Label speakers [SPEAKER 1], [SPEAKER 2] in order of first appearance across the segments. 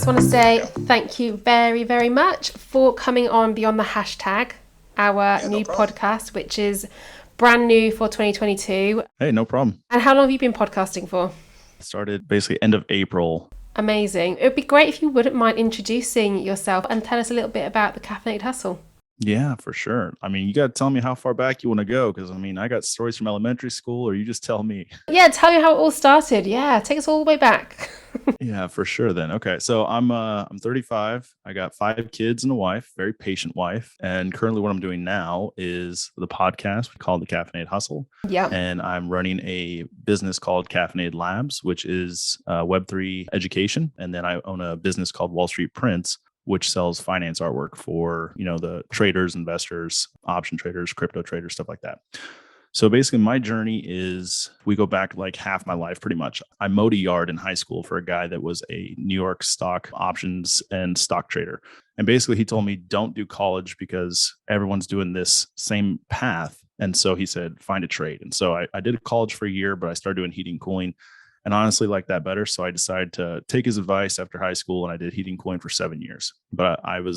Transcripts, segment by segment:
[SPEAKER 1] just want to say thank you very, very much for coming on Beyond the Hashtag, our new podcast, which is brand new for 2022.
[SPEAKER 2] Hey, no problem.
[SPEAKER 1] And how long have you been podcasting for?
[SPEAKER 2] Started basically end of April.
[SPEAKER 1] Amazing. It would be great if you wouldn't mind introducing yourself and tell us a little bit about the Caffeinated Hustle.
[SPEAKER 2] Yeah, for sure. I mean, you got to tell me how far back you want to go, because I mean, I got stories from elementary school, or you just tell me.
[SPEAKER 1] Yeah, tell me how it all started. Yeah, take us all the way back.
[SPEAKER 2] Yeah, for sure then. Okay. So I'm 35. I got 5 kids and a wife, very patient wife. And currently what I'm doing now is the podcast we call the Caffeinated Hustle.
[SPEAKER 1] Yeah.
[SPEAKER 2] And I'm running a business called Caffeinated Labs, which is Web3 education. And then I own a business called Wall Street Prints, which sells finance artwork for, the traders, investors, option traders, crypto traders, stuff like that. So basically my journey is, we go back like half my life pretty much. I mowed a yard in high school for a guy that was a New York stock options and stock trader. And basically he told me, don't do college because everyone's doing this same path. And so he said, find a trade. And so I did college for a year, but I started doing heating and cooling. And honestly liked that better. So I decided to take his advice after high school, and I did heating and cooling for 7 years. But I've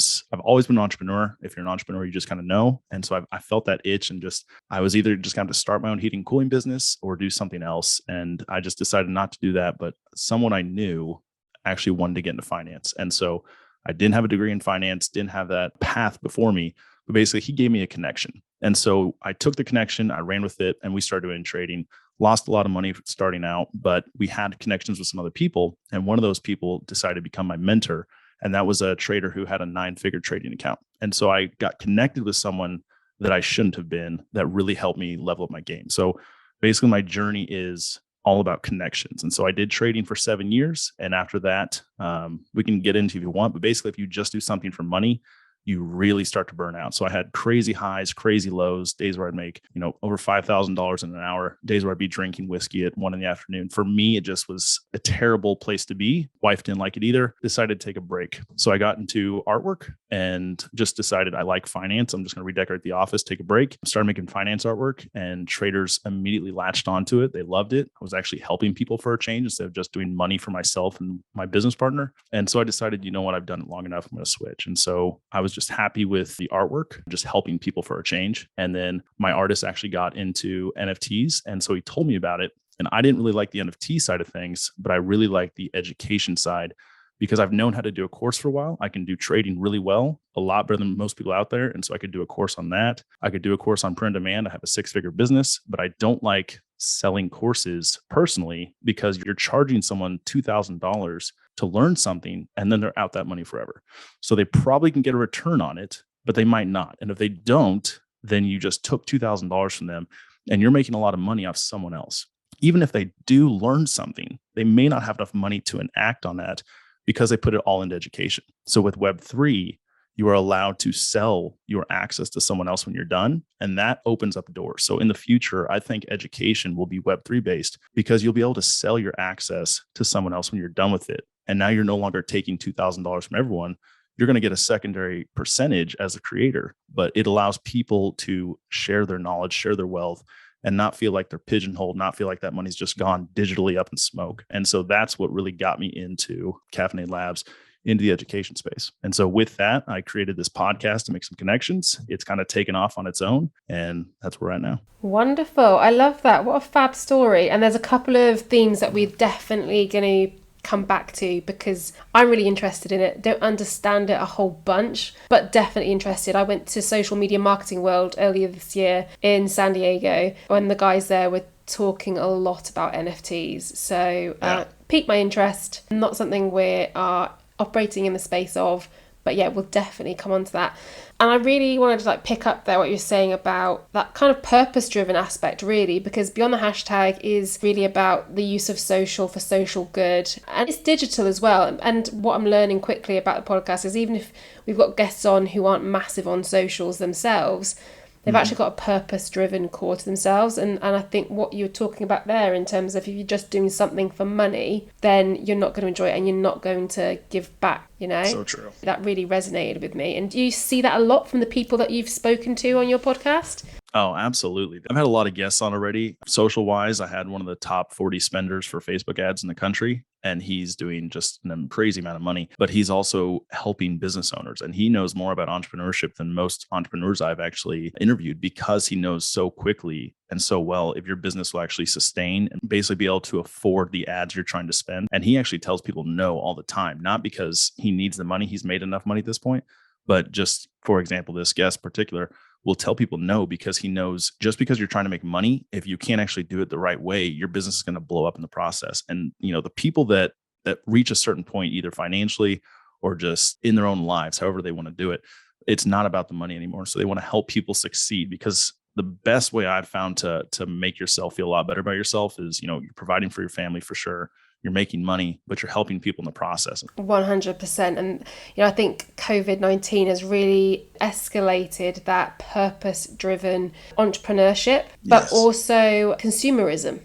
[SPEAKER 2] always been an entrepreneur. If you're an entrepreneur, you just kind of know. And so I felt that itch, and I was either just kind of to start my own heating and cooling business or do something else. And I just decided not to do that. But someone I knew actually wanted to get into finance. And so I didn't have a degree in finance, didn't have that path before me. But basically he gave me a connection. And so I took the connection, I ran with it, and we started doing trading. Lost a lot of money starting out, but we had connections with some other people. And one of those people decided to become my mentor. And that was a trader who had a 9-figure trading account. And so I got connected with someone that I shouldn't have been, that really helped me level up my game. So basically my journey is all about connections. And so I did trading for 7 years. And after that, we can get into if you want, but basically if you just do something for money, you really start to burn out. So I had crazy highs, crazy lows, days where I'd make, over $5,000 in an hour, days where I'd be drinking whiskey at 1 p.m. For me, it just was a terrible place to be. Wife didn't like it either, decided to take a break. So I got into artwork and just decided I like finance. I'm just going to redecorate the office, take a break, started making finance artwork, and traders immediately latched onto it. They loved it. I was actually helping people for a change instead of just doing money for myself and my business partner. And so I decided, you know what, I've done it long enough. I'm going to switch. And so I was just happy with the artwork, just helping people for a change. And then my artist actually got into NFTs. And so he told me about it. And I didn't really like the NFT side of things, but I really like the education side because I've known how to do a course for a while. I can do trading really well, a lot better than most people out there. And so I could do a course on that. I could do a course on print on demand. I have a 6-figure business, but I don't like selling courses personally because you're charging someone $2,000 to learn something and then they're out that money forever. So they probably can get a return on it, but they might not. And if they don't, then you just took $2,000 from them and you're making a lot of money off someone else. Even if they do learn something, they may not have enough money to enact on that because they put it all into education. So with Web3, you are allowed to sell your access to someone else when you're done. And that opens up doors. So in the future, I think education will be Web3 based because you'll be able to sell your access to someone else when you're done with it. And now you're no longer taking $2,000 from everyone. You're going to get a secondary percentage as a creator, but it allows people to share their knowledge, share their wealth, and not feel like they're pigeonholed, not feel like that money's just gone digitally up in smoke. And so that's what really got me into Caffeinated Labs, into the education space. And so with that, I created this podcast to make some connections. It's kind of taken off on its own, and that's where we're at now.
[SPEAKER 1] Wonderful. I love that. What a fab story. And there's a couple of themes that we're definitely going to come back to because I'm really interested in it. Don't understand it a whole bunch, but definitely interested. I went to Social Media Marketing World earlier this year in San Diego when the guys there were talking a lot about NFTs. So piqued my interest. Not something we are operating in the space of, but yeah, we'll definitely come on to that. And I really wanted to pick up there what you're saying about that kind of purpose-driven aspect, really, because Beyond the Hashtag is really about the use of social for social good. And it's digital as well. And what I'm learning quickly about the podcast is even if we've got guests on who aren't massive on socials themselves, they've actually got a purpose-driven core to themselves. And I think what you're talking about there in terms of if you're just doing something for money, then you're not going to enjoy it and you're not going to give back,
[SPEAKER 2] So true.
[SPEAKER 1] That really resonated with me. And do you see that a lot from the people that you've spoken to on your podcast?
[SPEAKER 2] Oh, absolutely. I've had a lot of guests on already. Social wise, I had one of the top 40 spenders for Facebook ads in the country, and he's doing just a crazy amount of money. But he's also helping business owners, and he knows more about entrepreneurship than most entrepreneurs I've actually interviewed because he knows so quickly and so well if your business will actually sustain and basically be able to afford the ads you're trying to spend. And he actually tells people no all the time, not because he needs the money, he's made enough money at this point, but just for example, this guest particular will tell people no because he knows just because you're trying to make money, if you can't actually do it the right way, your business is going to blow up in the process. And the people that reach a certain point, either financially or just in their own lives, however they want to do it, it's not about the money anymore. So they want to help people succeed because the best way I've found to make yourself feel a lot better about yourself is, you're providing for your family for sure. You're making money, but you're helping people in the process.
[SPEAKER 1] 100%. And, I think COVID-19 has really escalated that purpose-driven entrepreneurship, but
[SPEAKER 2] Yes.
[SPEAKER 1] also consumerism.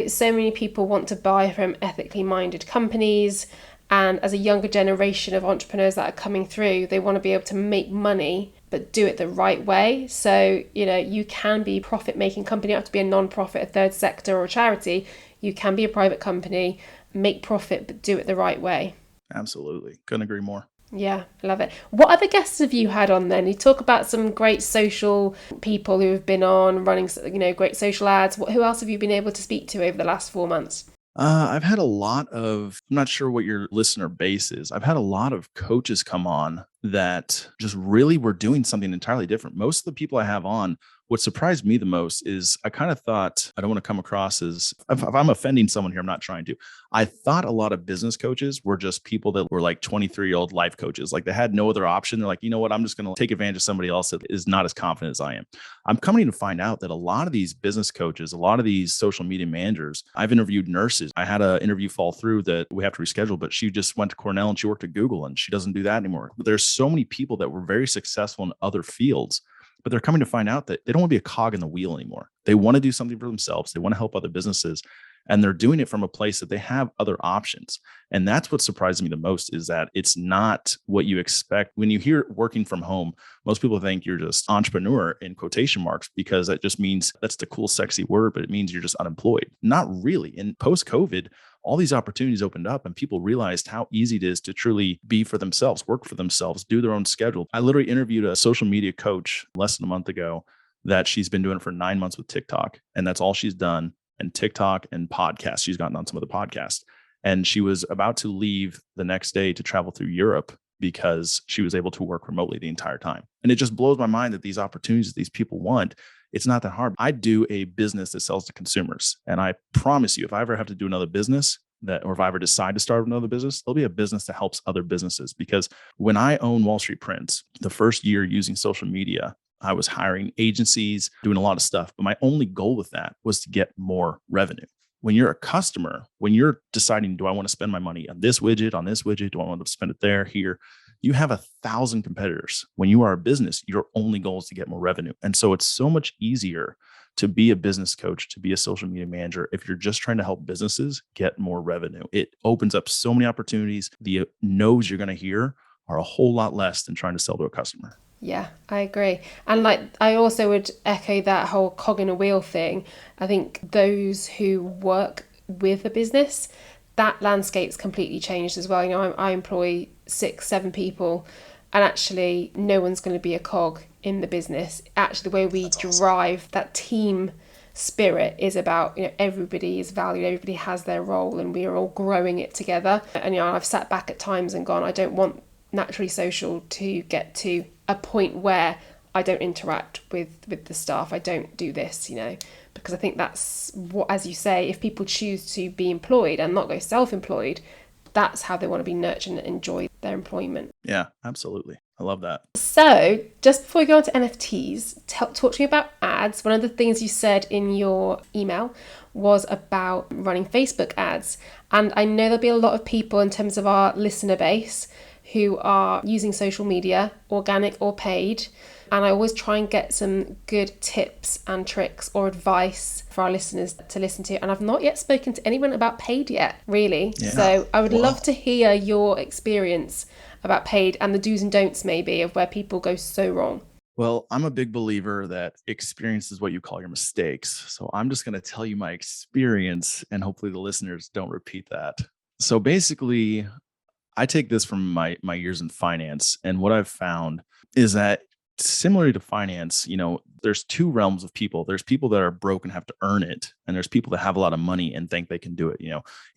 [SPEAKER 1] So many people want to buy from ethically minded companies. And as a younger generation of entrepreneurs that are coming through, they want to be able to make money, but do it the right way. So, you can be a profit-making company. You don't have to be a non-profit, a third sector or a charity. You can be a private company, make profit, but do it the right way.
[SPEAKER 2] Absolutely. Couldn't agree more.
[SPEAKER 1] Yeah, I love it. What other guests have you had on then? You talk about some great social people who have been on running, great social ads. Who else have you been able to speak to over the last 4 months?
[SPEAKER 2] I've had a lot of, I'm not sure what your listener base is. I've had a lot of coaches come on that just really were doing something entirely different. Most of the people I have on, what surprised me the most is I kind of thought, I don't want to come across as, if I'm offending someone here, I'm not trying to. I thought a lot of business coaches were just people that were like 23-year-old life coaches. Like they had no other option. They're like, you know what? I'm just going to take advantage of somebody else that is not as confident as I am. I'm coming to find out that a lot of these business coaches, a lot of these social media managers, I've interviewed nurses. I had an interview fall through that we have to reschedule, but she just went to Cornell and she worked at Google and she doesn't do that anymore. But there's so many people that were very successful in other fields, but they're coming to find out that they don't want to be a cog in the wheel anymore. They want to do something for themselves. They want to help other businesses. And they're doing it from a place that they have other options. And that's what surprised me the most is that it's not what you expect. When you hear working from home, most people think you're just entrepreneur in quotation marks, because that just means that's the cool, sexy word, but it means you're just unemployed. Not really. In post-COVID, all these opportunities opened up and people realized how easy it is to truly be for themselves, work for themselves, do their own schedule. I literally interviewed a social media coach less than a month ago that she's been doing it for 9 months with TikTok. And that's all she's done. And TikTok and podcasts. She's gotten on some of the podcasts. And she was about to leave the next day to travel through Europe because she was able to work remotely the entire time. And it just blows my mind that these opportunities that these people want, it's not that hard. I do a business that sells to consumers. And I promise you, if I ever have to do another business, or if I ever decide to start another business, there'll be a business that helps other businesses. Because when I own Wall Street Prints, the first year using social media, I was hiring agencies, doing a lot of stuff. But my only goal with that was to get more revenue. When you're a customer, when you're deciding, do I want to spend my money on this widget, Do I want to spend it there, here? You have 1,000 competitors. When you are a business, your only goal is to get more revenue. And so it's so much easier to be a business coach, to be a social media manager, if you're just trying to help businesses get more revenue. It opens up so many opportunities. The no's you're going to hear are a whole lot less than trying to sell to a customer.
[SPEAKER 1] Yeah, I agree. And I also would echo that whole cog in a wheel thing. I think those who work with a business, that landscape's completely changed as well. I employ 6-7 people, and actually no one's going to be a cog in the business. Actually, the way we drive that team spirit is about, everybody is valued, everybody has their role, and we are all growing it together. And I've sat back at times and gone, I don't want Naturally Social to get to a point where I don't interact with the staff. I don't do this, because I think that's what, as you say, if people choose to be employed and not go self-employed, that's how they want to be nurtured and enjoy their employment.
[SPEAKER 2] Yeah, absolutely. I love that.
[SPEAKER 1] So just before we go on to NFTs, talk to me about ads. One of the things you said in your email was about running Facebook ads. And I know there'll be a lot of people in terms of our listener base who are using social media, organic or paid. And I always try and get some good tips and tricks or advice for our listeners to listen to. And I've not yet spoken to anyone about paid yet, really. Yeah. So I would love to hear your experience about paid and the do's and don'ts maybe of where people go so wrong.
[SPEAKER 2] Well, I'm a big believer that experience is what you call your mistakes. So I'm just going to tell you my experience and hopefully the listeners don't repeat that. So basically, I take this from my years in finance, and what I've found is that similarly to finance, there's two realms of people. There's people that are broke and have to earn it, and there's people that have a lot of money and think they can do it.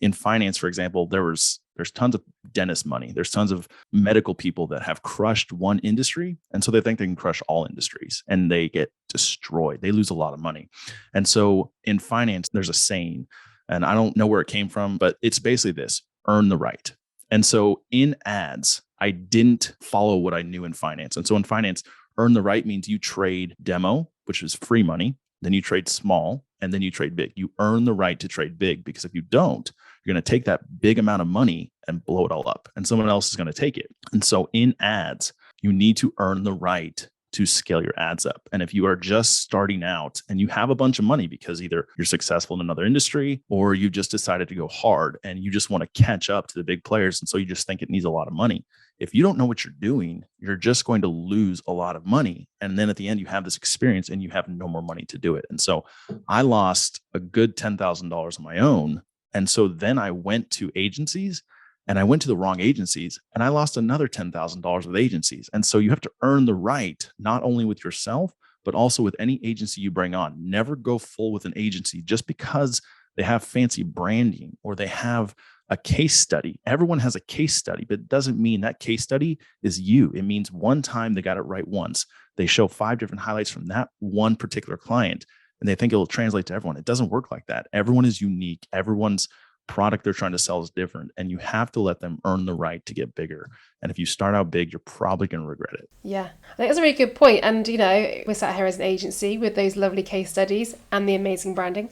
[SPEAKER 2] In finance, for example, there's tons of dentist money. There's tons of medical people that have crushed one industry, and so they think they can crush all industries, and they get destroyed. They lose a lot of money. And so in finance, there's a saying, and I don't know where it came from, but it's basically this: earn the right. And so in ads, I didn't follow what I knew in finance. And so in finance, earn the right means you trade demo, which is free money, then you trade small, and then you trade big. You earn the right to trade big, because if you don't, you're going to take that big amount of money and blow it all up, and someone else is going to take it. And so in ads, you need to earn the right to scale your ads up. And if you are just starting out and you have a bunch of money because either you're successful in another industry or you just decided to go hard and you just want to catch up to the big players, and so you just think it needs a lot of money, if you don't know what you're doing, you're just going to lose a lot of money. And then at the end, you have this experience and you have no more money to do it. And so I lost a good $10,000 on my own. And so then I went to agencies, and I went to the wrong agencies, and I lost another $10,000 with agencies. And so you have to earn the right, not only with yourself, but also with any agency you bring on. Never go full with an agency just because they have fancy branding or they have a case study. Everyone has a case study, but it doesn't mean that case study is you. It means one time they got it right once. They show 5 different highlights from that one particular client, and they think it'll translate to everyone. It doesn't work like that. Everyone is unique. Everyone's product they're trying to sell is different, and you have to let them earn the right to get bigger. And if you start out big, you're probably going to regret it.
[SPEAKER 1] Yeah, I think that's a really good point. And, we're sat here as an agency with those lovely case studies and the amazing branding.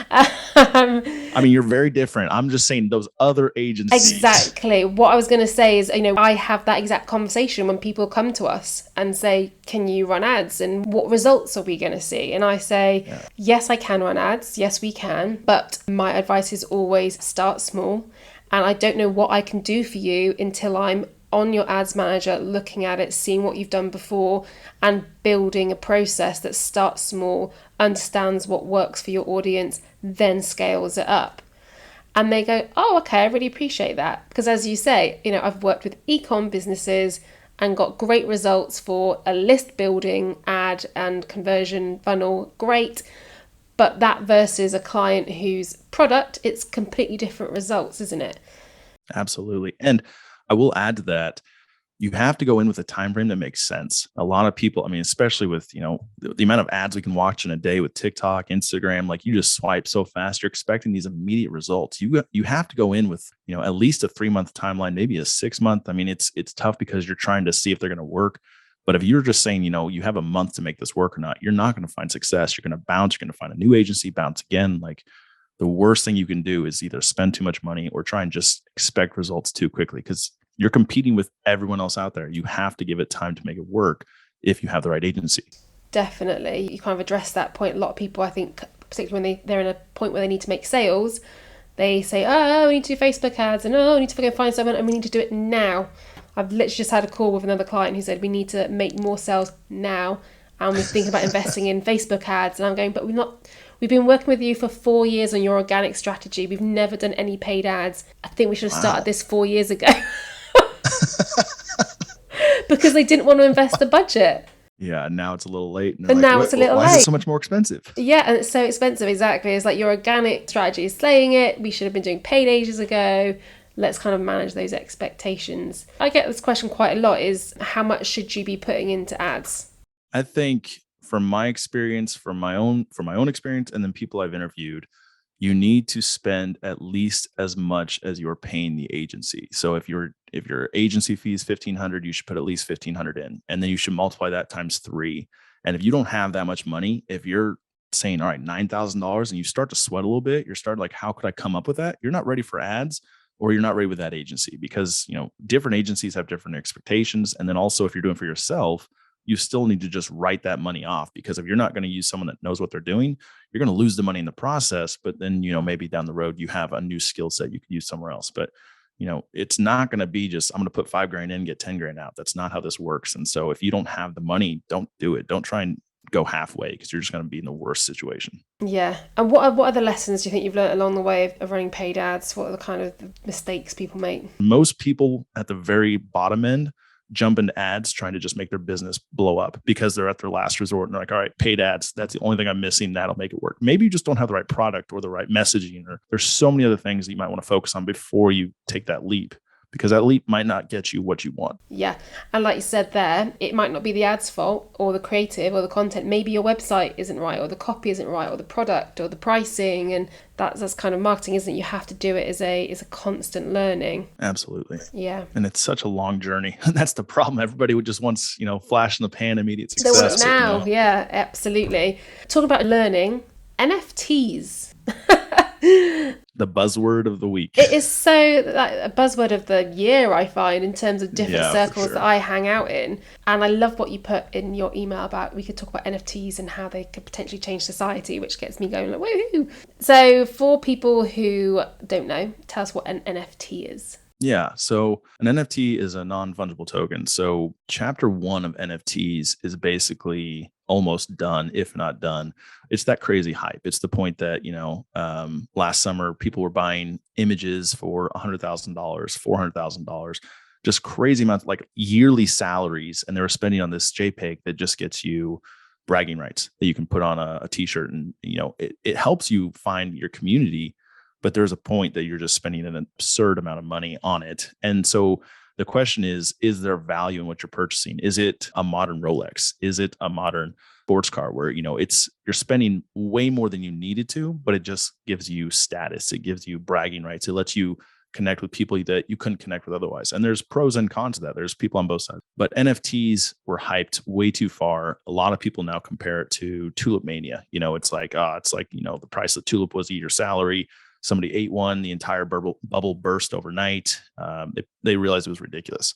[SPEAKER 2] I mean, you're very different. I'm just saying those other agencies.
[SPEAKER 1] Exactly. What I was going to say is, I have that exact conversation when people come to us and say, can you run ads? And what results are we going to see? And I say, yes, I can run ads. Yes, we can. But my advice is always start small. And I don't know what I can do for you until I'm on your ads manager, looking at it, seeing what you've done before, and building a process that starts small, understands what works for your audience, then scales it up. And they go, oh, okay, I really appreciate that. Because as you say, I've worked with e-com businesses and got great results for a list building ad and conversion funnel. Great. But that versus a client whose product, it's completely different results, isn't it?
[SPEAKER 2] Absolutely. And I will add to that, you have to go in with a time frame that makes sense. A lot of people, I mean, especially with, the amount of ads we can watch in a day with TikTok, Instagram, like you just swipe so fast, you're expecting these immediate results. You have to go in with, at least a 3-month timeline, maybe a 6-month. I mean, it's tough because you're trying to see if they're going to work. But if you're just saying, you have a month to make this work or not, you're not going to find success. You're going to bounce. You're going to find a new agency, bounce again. Like, the worst thing you can do is either spend too much money or try and just expect results too quickly, because you're competing with everyone else out there. You have to give it time to make it work if you have the right agency.
[SPEAKER 1] Definitely. You kind of address that point. A lot of people, I think, particularly when they're in a point where they need to make sales, they say, oh, we need to do Facebook ads, and we need to go find someone, and we need to do it now. I've literally just had a call with another client who said we need to make more sales now, and we're thinking about investing in Facebook ads. And I'm going, but we've been working with you for 4 years on your organic strategy. We've never done any paid ads. I think we should have started this 4 years ago. Because they didn't want to invest the budget.
[SPEAKER 2] Yeah, now it's a little late.
[SPEAKER 1] And now it's a little late.
[SPEAKER 2] Why is it so much more expensive?
[SPEAKER 1] Yeah, and it's so expensive, exactly. It's like your organic strategy is slaying it. We should have been doing paid ages ago. Let's kind of manage those expectations. I get this question quite a lot, is how much should you be putting into ads?
[SPEAKER 2] I think from my experience, from my own experience, and then people I've interviewed, you need to spend at least as much as you're paying the agency. So if your agency fee is $1,500, you should put at least $1,500 in, and then you should multiply that times 3. And if you don't have that much money, if you're saying, all right, $9,000, and you start to sweat a little bit, you're starting like, how could I come up with that? You're not ready for ads, or you're not ready with that agency, because different agencies have different expectations. And then also, if you're doing for yourself, you still need to just write that money off, because if you're not going to use someone that knows what they're doing, you're going to lose the money in the process. But then, maybe down the road, you have a new skill set you could use somewhere else. But it's not going to be just, I'm going to put $5,000 in, get 10 grand out. That's not how this works. And so if you don't have the money, don't do it. Don't try and go halfway, because you're just going to be in the worst situation.
[SPEAKER 1] Yeah. And what other lessons do you think you've learned along the way of running paid ads? What are the kind of mistakes people make?
[SPEAKER 2] Most people at the very bottom end jump into ads trying to just make their business blow up because they're at their last resort and they're like, all right, paid ads, that's the only thing I'm missing. That'll make it work. Maybe you just don't have the right product or the right messaging, or there's so many other things that you might want to focus on before you take that leap, because that leap might not get you what you want.
[SPEAKER 1] Yeah. And like you said there, it might not be the ad's fault or the creative or the content. Maybe your website isn't right, or the copy isn't right, or the product or the pricing. And that's kind of marketing, isn't it? You have to do it as a constant learning.
[SPEAKER 2] Absolutely.
[SPEAKER 1] Yeah.
[SPEAKER 2] And it's such a long journey. That's the problem. Everybody would just wants, flash in the pan, immediate success.
[SPEAKER 1] They want it now. Yeah, absolutely. Talk about learning. NFTs.
[SPEAKER 2] The buzzword of the week.
[SPEAKER 1] It is so a buzzword of the year, I find, in terms of different circles that I hang out in. And I love what you put in your email about, we could talk about NFTs and how they could potentially change society, which gets me going like, woohoo. So for people who don't know, tell us what an NFT is.
[SPEAKER 2] Yeah. So an NFT is a non-fungible token. So chapter 1 of NFTs is basically almost done, if not done. It's that crazy hype. It's the point that, last summer, people were buying images for $100,000, $400,000, just crazy amounts, like yearly salaries. And they were spending on this JPEG that just gets you bragging rights that you can put on a t-shirt. And, it helps you find your community. But there's a point that you're just spending an absurd amount of money on it. And so the question is there value in what you're purchasing? Is it a modern Rolex? Is it a modern sports car where, you're spending way more than you needed to, but it just gives you status. It gives you bragging rights. It lets you connect with people that you couldn't connect with otherwise. And there's pros and cons to that. There's people on both sides. But NFTs were hyped way too far. A lot of people now compare it to tulip mania. It's like, the price of tulip was your salary. Somebody ate one, the entire bubble burst overnight. They realized it was ridiculous.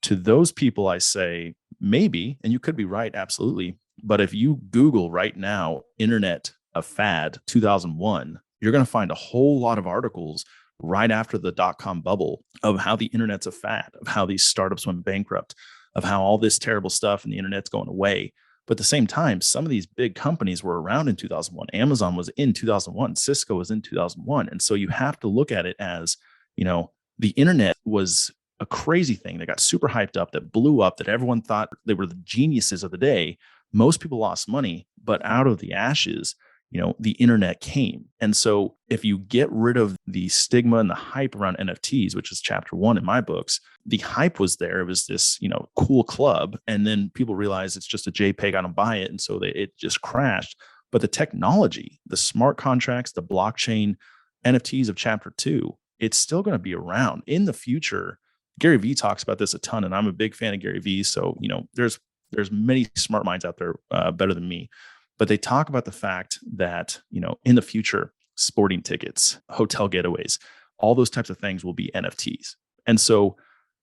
[SPEAKER 2] To those people, I say, maybe, and you could be right, absolutely. But if you Google right now, internet a fad 2001, you're going to find a whole lot of articles right after the dot-com bubble of how the internet's a fad, of how these startups went bankrupt, of how all this terrible stuff and the internet's going away. But at the same time, some of these big companies were around in 2001. Amazon was in 2001. Cisco was in 2001. And so you have to look at it as, the internet was a crazy thing that got super hyped up, that blew up, that everyone thought they were the geniuses of the day. Most people lost money, but out of the ashes, the internet came. And so if you get rid of the stigma and the hype around NFTs, which is chapter 1 in my books, the hype was there. It was this, cool club. And then people realized it's just a JPEG, I don't buy it. And so it just crashed. But the technology, the smart contracts, the blockchain, NFTs of chapter 2, it's still going to be around in the future. Gary Vee talks about this a ton, and I'm a big fan of Gary Vee. So, there's many smart minds out there better than me. But they talk about the fact that, in the future, sporting tickets, hotel getaways, all those types of things will be NFTs. And so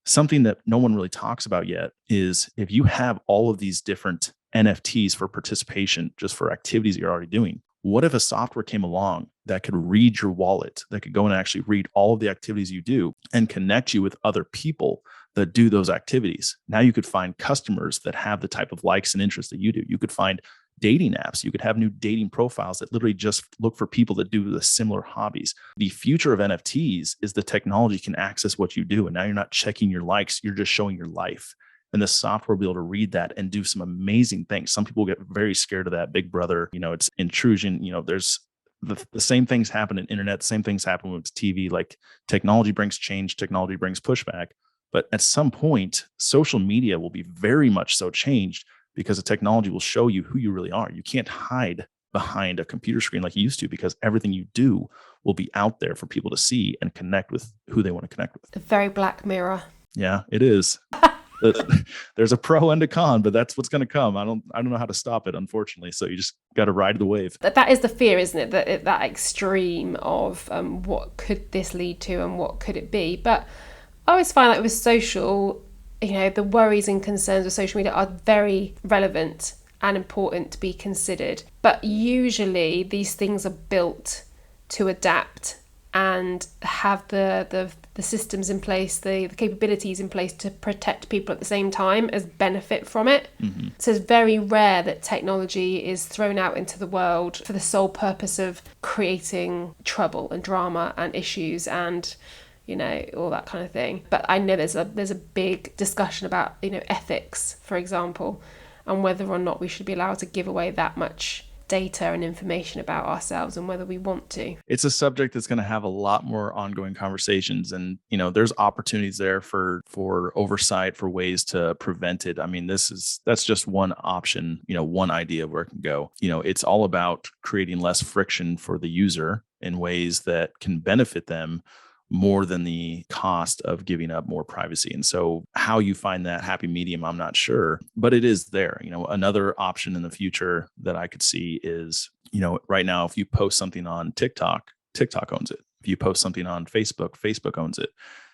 [SPEAKER 2] something that no one really talks about yet is if you have all of these different NFTs for participation, just for activities you're already doing, what if a software came along that could read your wallet, that could go and actually read all of the activities you do and connect you with other people that do those activities? Now you could find customers that have the type of likes and interests that you do. You could find dating apps. You could have new dating profiles that literally just look for people that do the similar hobbies. The future of NFTs is the technology can access what you do. And now you're not checking your likes, you're just showing your life. And the software will be able to read that and do some amazing things. Some people get very scared of that big brother, it's intrusion. There's the same things happen in internet, same things happen with TV. Like technology brings change, technology brings pushback. But at some point, social media will be very much so changed, because the technology will show you who you really are. You can't hide behind a computer screen like you used to, because everything you do will be out there for people to see and connect with who they want to connect with.
[SPEAKER 1] A very Black Mirror.
[SPEAKER 2] Yeah, it is. There's a pro and a con, but that's what's going to come. I don't know how to stop it, unfortunately. So you just got to ride the wave.
[SPEAKER 1] That is the fear, isn't it? That extreme of what could this lead to and what could it be? But I always find that with social, the worries and concerns of social media are very relevant and important to be considered. But usually these things are built to adapt and have the systems in place, the capabilities in place to protect people at the same time as benefit from it.
[SPEAKER 2] Mm-hmm.
[SPEAKER 1] So it's very rare that technology is thrown out into the world for the sole purpose of creating trouble and drama and issues and, you know, all that kind of thing. But I know there's a big discussion about, you know, ethics, for example, and whether or not we should be allowed to give away that much data and information about ourselves and whether we want to.
[SPEAKER 2] It's a subject that's going to have a lot more ongoing conversations, and you know there's opportunities there for oversight, for ways to prevent it. I mean, that's just one option, you know, one idea of where it can go. You know, it's all about creating less friction for the user in ways that can benefit them more than the cost of giving up more privacy. And so how you find that happy medium, I'm not sure, but it is there. You know, another option in the future that I could see is, you know, right now, if you post something on TikTok, TikTok owns it. If you post something on Facebook, Facebook owns it.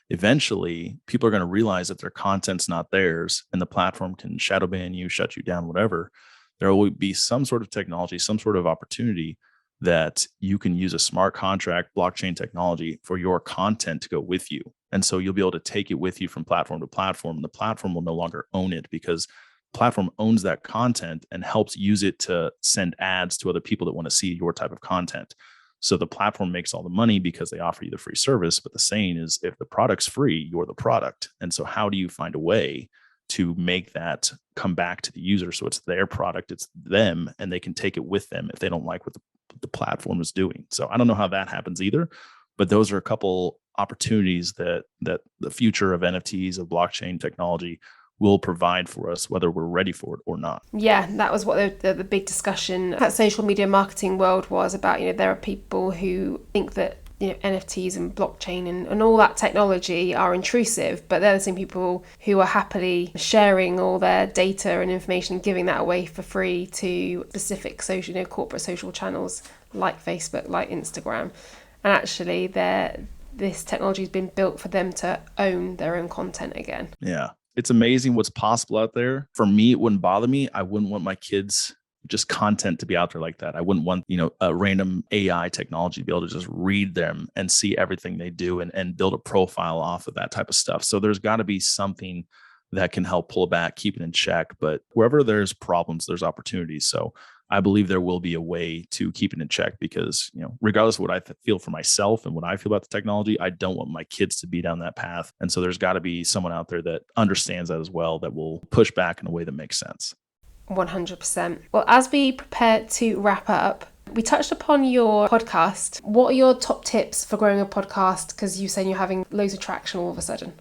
[SPEAKER 2] Eventually, people are going to realize that their content's not theirs and the platform can shadow ban you, shut you down, whatever. There will be some sort of technology, some sort of opportunity that you can use a smart contract blockchain technology for your content to go with you. And so you'll be able to take it with you from platform to platform. And the platform will no longer own it because platform owns that content and helps use it to send ads to other people that want to see your type of content. So the platform makes all the money because they offer you the free service. But the saying is, if the product's free, you're the product. And so how do you find a way to make that come back to the user so it's their product, it's them, and they can take it with them if they don't like what the platform is doing? So I don't know how that happens either, but those are a couple opportunities that the future of NFTs, of blockchain technology, will provide for us, whether we're ready for it or not.
[SPEAKER 1] Yeah, that was what the big discussion at social media marketing world was about. You know, there are people who think that, you know, NFTs and blockchain and all that technology are intrusive, but they're the same people who are happily sharing all their data and information and giving that away for free to specific social, you know, corporate social channels like Facebook, like Instagram. And actually, this technology has been built for them to own their own content again.
[SPEAKER 2] Yeah. It's amazing what's possible out there. For me, it wouldn't bother me. I wouldn't want my kids just content to be out there like that. I wouldn't want, you know, a random AI technology to be able to just read them and see everything they do and build a profile off of that type of stuff. So there's got to be something that can help pull back, keep it in check. But wherever there's problems, there's opportunities. So I believe there will be a way to keep it in check because, you know, regardless of what I feel for myself and what I feel about the technology, I don't want my kids to be down that path. And so there's got to be someone out there that understands that as well, that will push back in a way that makes sense.
[SPEAKER 1] 100%. Well, as we prepare to wrap up, we touched upon your podcast. What are your top tips for growing a podcast? Because you're saying you're having loads of traction all of a sudden.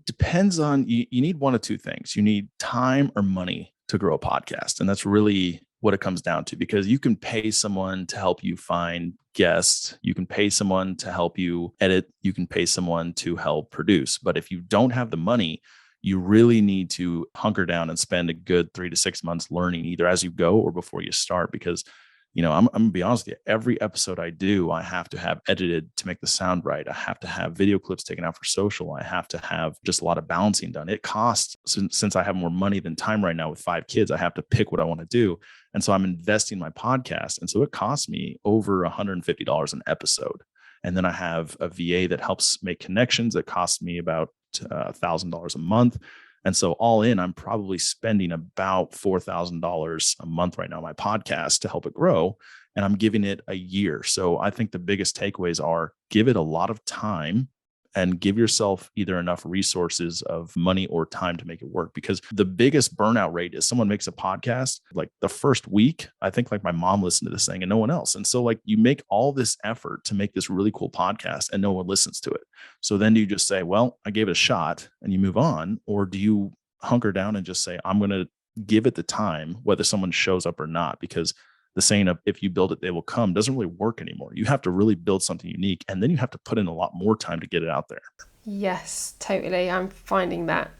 [SPEAKER 2] Depends on, you need one of two things. You need time or money to grow a podcast. And that's really what it comes down to, because you can pay someone to help you find guests. You can pay someone to help you edit. You can pay someone to help produce. But if you don't have the money, you really need to hunker down and spend a good 3 to 6 months learning either as you go or before you start. Because, you know, I'm gonna be honest with you, every episode I do, I have to have edited to make the sound right. I have to have video clips taken out for social. I have to have just a lot of balancing done. It costs, since I have more money than time right now with 5 kids, I have to pick what I want to do. And so I'm investing in my podcast. And so it costs me over $150 an episode. And then I have a VA that helps make connections that costs me about $1,000 a month. And so all in, I'm probably spending about $4,000 a month right now on my podcast to help it grow. And I'm giving it a year. So I think the biggest takeaways are give it a lot of time and give yourself either enough resources of money or time to make it work. Because the biggest burnout rate is someone makes a podcast, like the first week, I think like my mom listened to this thing and no one else. And so like you make all this effort to make this really cool podcast and no one listens to it. So then do you just say, well, I gave it a shot and you move on? Or do you hunker down and just say, I'm going to give it the time, whether someone shows up or not? Because the saying of if you build it, they will come doesn't really work anymore. You have to really build something unique, and then you have to put in a lot more time to get it out there.
[SPEAKER 1] Yes, totally. I'm finding that.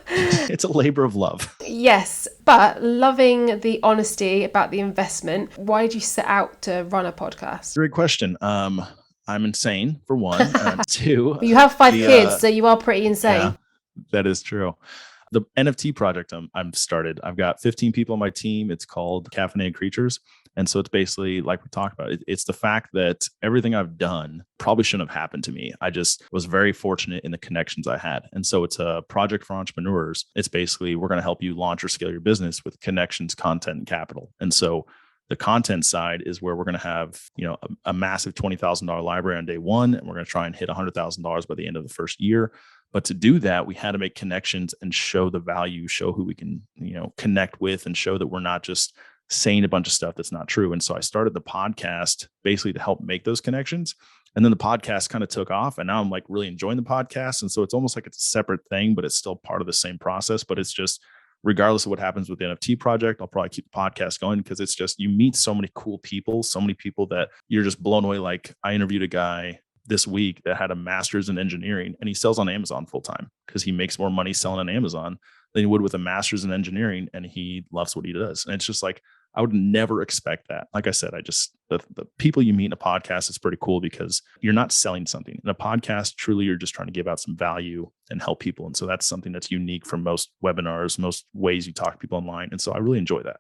[SPEAKER 2] It's a labor of love.
[SPEAKER 1] Yes, but loving the honesty about the investment. Why did you set out to run a podcast?
[SPEAKER 2] Great question. I'm insane, for one. Two,
[SPEAKER 1] you have 5 kids, so you are pretty insane.
[SPEAKER 2] Yeah, that is true. The NFT project I'm started, I've got 15 people on my team. It's called Caffeinated Creatures. And so it's basically like we talked about, it's the fact that everything I've done probably shouldn't have happened to me. I just was very fortunate in the connections I had. And so it's a project for entrepreneurs. It's basically, we're going to help you launch or scale your business with connections, content, and capital. And so the content side is where we're going to have, a massive $20,000 library on day one, and we're going to try and hit $100,000 by the end of the first year. But to do that, we had to make connections and show the value, show who we can, connect with, and show that we're not just saying a bunch of stuff that's not true. And so I started the podcast basically to help make those connections. And then the podcast kind of took off, and now I'm like really enjoying the podcast. And so it's almost like it's a separate thing, but it's still part of the same process. But it's just, regardless of what happens with the NFT project, I'll probably keep the podcast going, because it's just, you meet so many cool people, so many people that you're just blown away. Like, I interviewed a guy this week that had a master's in engineering, and he sells on Amazon full time because he makes more money selling on Amazon than he would with a master's in engineering, and he loves what he does. And it's just like, I would never expect that. Like I said, the people you meet in a podcast is pretty cool, because you're not selling something. In a podcast, truly, you're just trying to give out some value and help people. And so that's something that's unique from most webinars, most ways you talk to people online. And so I really enjoy that.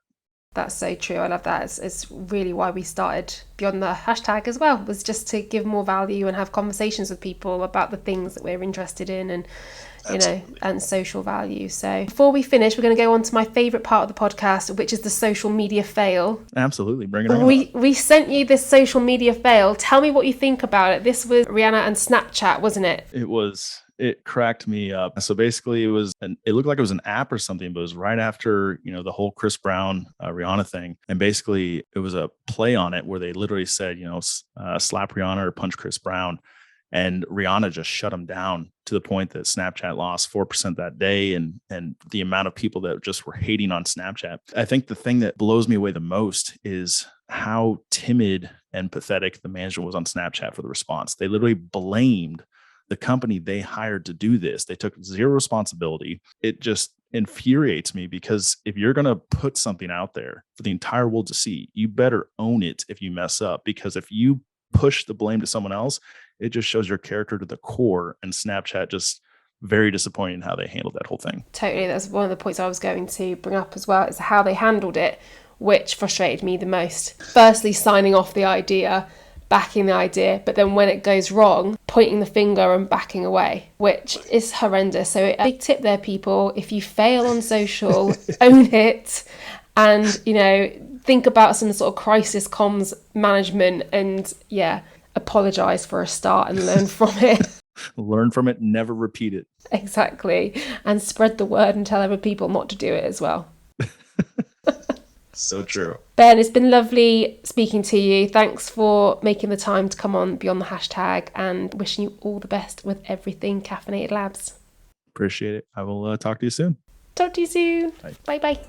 [SPEAKER 1] That's so true. I love that. It's really why we started Beyond the Hashtag as well, was just to give more value and have conversations with people about the things that we're interested in, and and social value. So before we finish, we're going to go on to my favorite part of the podcast, which is the social media fail.
[SPEAKER 2] Absolutely. Bring it on.
[SPEAKER 1] We sent you this social media fail. Tell me what you think about it. This was Rihanna and Snapchat, wasn't it?
[SPEAKER 2] It cracked me up. So basically it looked like it was an app or something, but it was right after, the whole Chris Brown, Rihanna thing. And basically it was a play on it where they literally said, slap Rihanna or punch Chris Brown. And Rihanna just shut them down, to the point that Snapchat lost 4% that day. And the amount of people that just were hating on Snapchat. I think the thing that blows me away the most is how timid and pathetic the management was on Snapchat for the response. They literally blamed the company they hired to do this. They took zero responsibility. It just infuriates me, because if you're going to put something out there for the entire world to see, you better own it if you mess up, because if you push the blame to someone else, it just shows your character to the core. And Snapchat, just very disappointing in how they handled that whole thing.
[SPEAKER 1] Totally. That's one of the points I was going to bring up as well, is how they handled it, which frustrated me the most. Firstly, signing off the idea, backing the idea, but then when it goes wrong, pointing the finger and backing away, which is horrendous. So a big tip there, people, if you fail on social, own it, and, think about some sort of crisis comms management, and apologize for a start and learn from it.
[SPEAKER 2] Learn from it, never repeat it.
[SPEAKER 1] Exactly. And spread the word and tell other people not to do it as well.
[SPEAKER 2] So true.
[SPEAKER 1] Ben, it's been lovely speaking to you. Thanks for making the time to come on Beyond the Hashtag, and wishing you all the best with everything Caffeinated Labs.
[SPEAKER 2] Appreciate it. I will talk to you soon.
[SPEAKER 1] Talk to you soon. Bye bye.